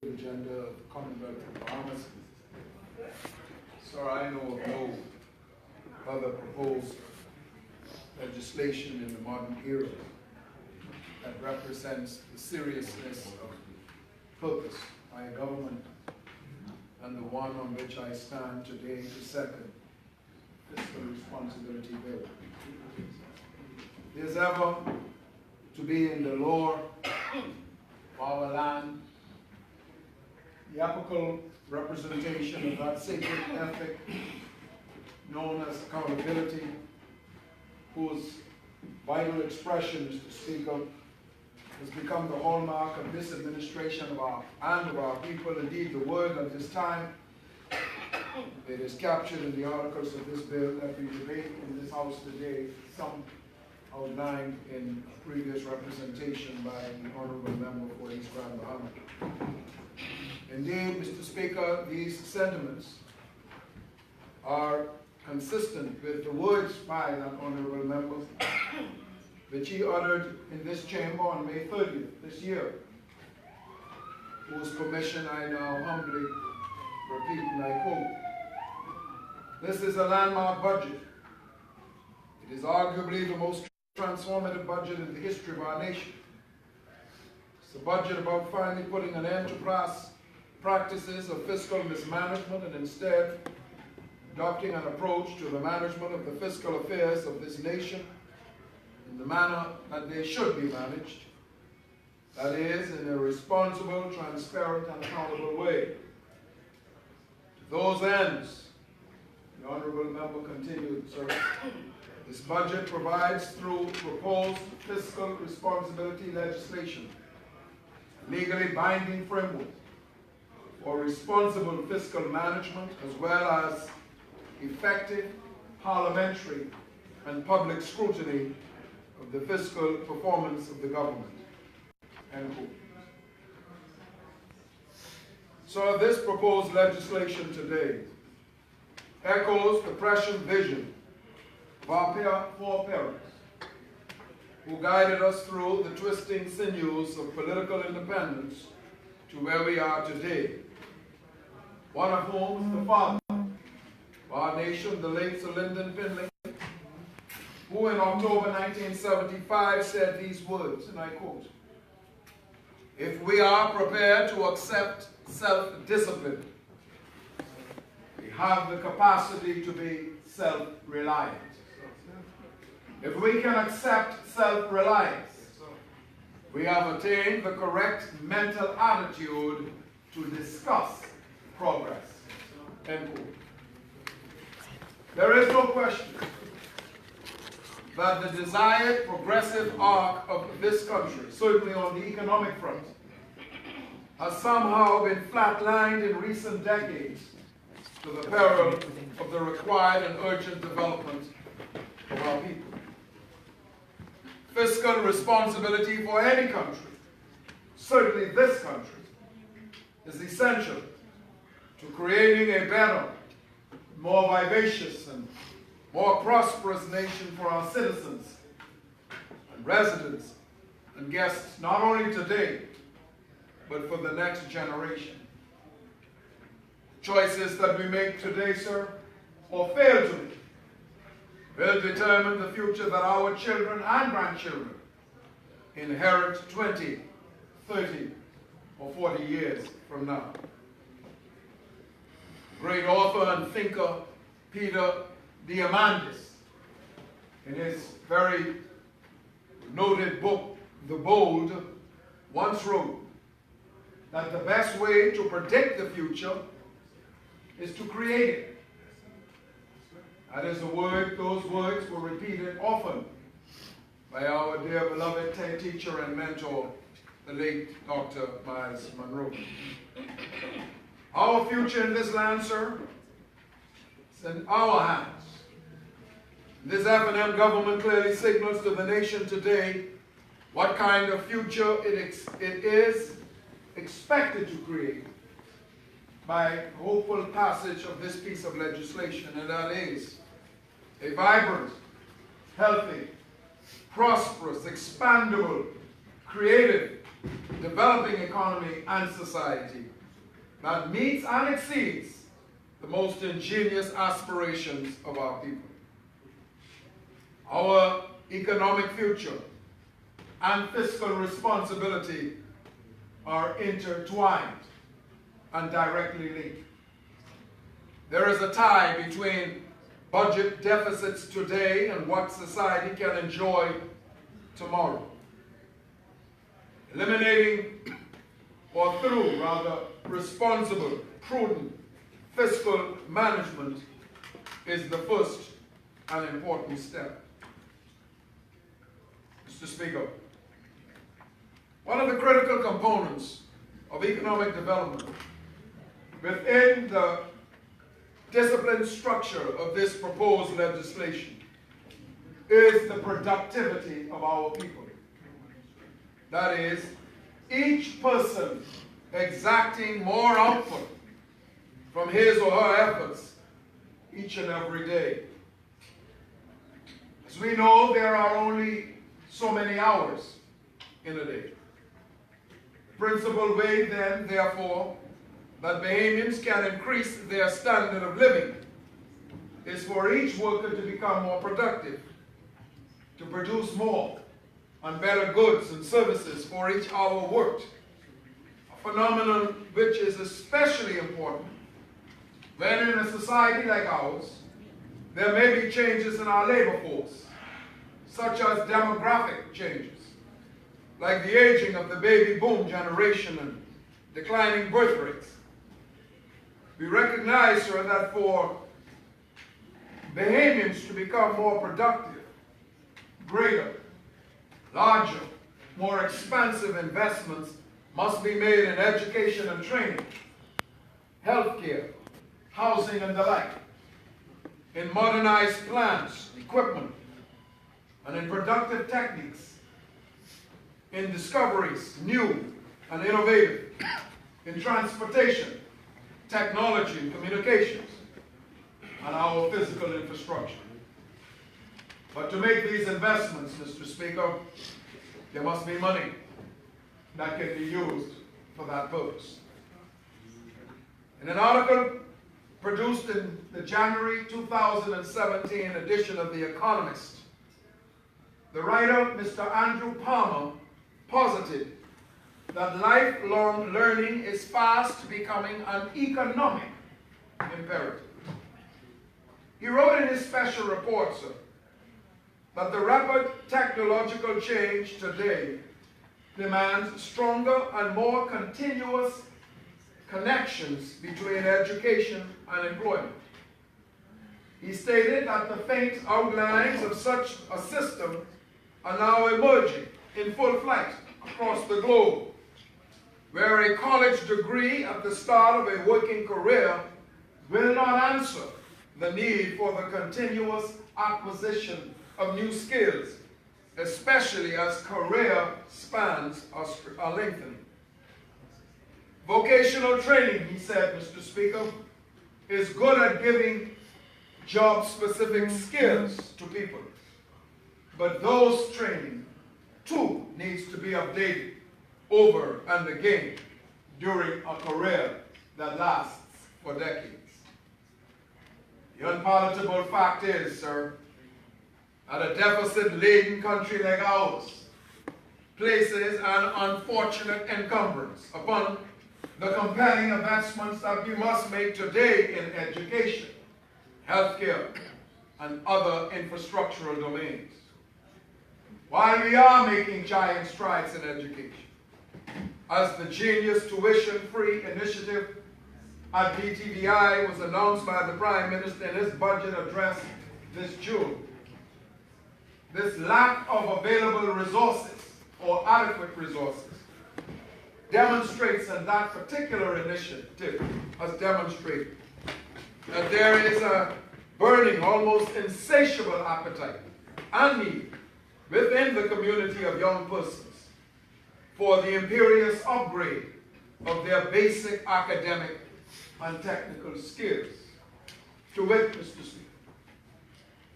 agenda of the Commonwealth of Bahamas. Sir, I know of no other proposed legislation in the modern era that represents the seriousness of purpose by a government and the one on which I stand today to second Fiscal Responsibility Bill. There's ever to be in the lore of our land the epical representation of that sacred ethic known as accountability, whose vital expression, Mr. Speaker, has become the hallmark of this administration of our people. Indeed, the word of this time. It is captured in the articles of this bill that we debate in this House today, some outlined in a previous representation by the Honorable Member for East Grand Bahama. Indeed, Mr. Speaker, these sentiments are consistent with the words by that Honorable Member which he uttered in this chamber on May 30th this year, whose permission I now humbly repeat and I quote. This is a landmark budget. It is arguably the most transformative budget in the history of our nation. It's a budget about finally putting an end to past practices of fiscal mismanagement and instead adopting an approach to the management of the fiscal affairs of this nation in the manner that they should be managed, that is, in a responsible, transparent, and accountable way. To those ends, the Honourable Member continued, sir, this budget provides through proposed fiscal responsibility legislation a legally binding framework for responsible fiscal management as well as effective parliamentary and public scrutiny of the fiscal performance of the government. End quote. So this proposed legislation today echoes the prescient vision of our foreparents who guided us through the twisting sinews of political independence to where we are today. One of whom is the father of our nation, the late Sir Lyndon Finlay, who in October 1975 said these words, and I quote, "If we are prepared to accept self-discipline, we have the capacity to be self-reliant. If we can accept self-reliance, we have attained the correct mental attitude to discuss progress." End quote. There is no question that the desired progressive arc of this country, certainly on the economic front, has somehow been flatlined in recent decades to the peril of the required and urgent development of our people. Fiscal responsibility for any country, certainly this country, is essential to creating a better, more vivacious and more prosperous nation for our citizens and residents and guests, not only today, but for the next generation. The choices that we make today, sir, or fail to make, will determine the future that our children and grandchildren inherit 20, 30, or 40 years from now. Great author and thinker Peter Diamandis, in his very noted book, The Bold, once wrote that the best way to predict the future is to create it. That is a word, those words were repeated often by our dear beloved teacher and mentor, the late Dr. Miles Monroe. Our future in this land, sir, is in our hands. This F&M government clearly signals to the nation today what kind of future it is expected to create by hopeful passage of this piece of legislation, and that is a vibrant, healthy, prosperous, expandable, creative, developing economy and society that meets and exceeds the most ingenious aspirations of our people. Our economic future and fiscal responsibility are intertwined and directly linked. There is a tie between budget deficits today and what society can enjoy tomorrow. Eliminating, or through rather, responsible, prudent fiscal management is the first and important step. Mr. Speaker, one of the critical components of economic development within the disciplined structure of this proposed legislation is the productivity of our people. That is, each person exacting more output from his or her efforts each and every day. As we know, there are only so many hours in a day. The principal way then, therefore, that Bahamians can increase their standard of living is for each worker to become more productive, to produce more and better goods and services for each hour worked, a phenomenon which is especially important when in a society like ours, there may be changes in our labor force, such as demographic changes, like the aging of the baby boom generation and declining birth rates. We recognize, sir, that for Bahamians to become more productive, greater, larger, more expansive investments must be made in education and training, healthcare, housing and the like, in modernized plants, equipment, and in productive techniques, in discoveries, new and innovative, in transportation, technology and communications, and our physical infrastructure. But to make these investments, Mr. Speaker, there must be money that can be used for that purpose. In an article produced in the January 2017 edition of The Economist, the writer, Mr. Andrew Palmer, posited that lifelong learning is fast becoming an economic imperative. He wrote in his special report, sir, that the rapid technological change today demands stronger and more continuous connections between education and employment. He stated that the faint outlines of such a system are now emerging in full flight across the globe, where a college degree at the start of a working career will not answer the need for the continuous acquisition of new skills, especially as career spans are lengthening. Vocational training, he said, Mr. Speaker, is good at giving job-specific skills to people, but those training, too, needs to be updated over and again during a career that lasts for decades. The unpalatable fact is, sir, that a deficit-laden country like ours places an unfortunate encumbrance upon the compelling investments that we must make today in education, healthcare, and other infrastructural domains. While we are making giant strides in education, as the Genius Tuition-Free Initiative at BTVI was announced by the Prime Minister in his budget address this June, this lack of available resources or adequate resources demonstrates, and that particular initiative has demonstrated, that there is a burning, almost insatiable appetite and need within the community of young persons for the imperious upgrade of their basic academic and technical skills. To wit, Mr. Speaker,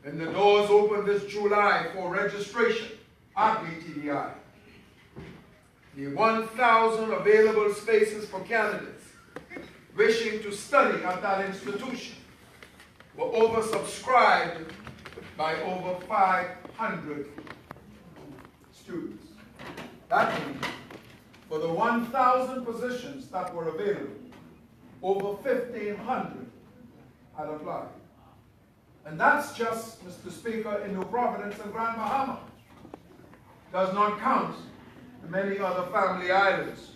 and the doors opened this July for registration at BTVI. The 1,000 available spaces for candidates wishing to study at that institution were oversubscribed by over 500 students. That means for the 1,000 positions that were available, over 1,500 had applied. And that's just, Mr. Speaker, in New Providence and Grand Bahama. Does not count the many other family islands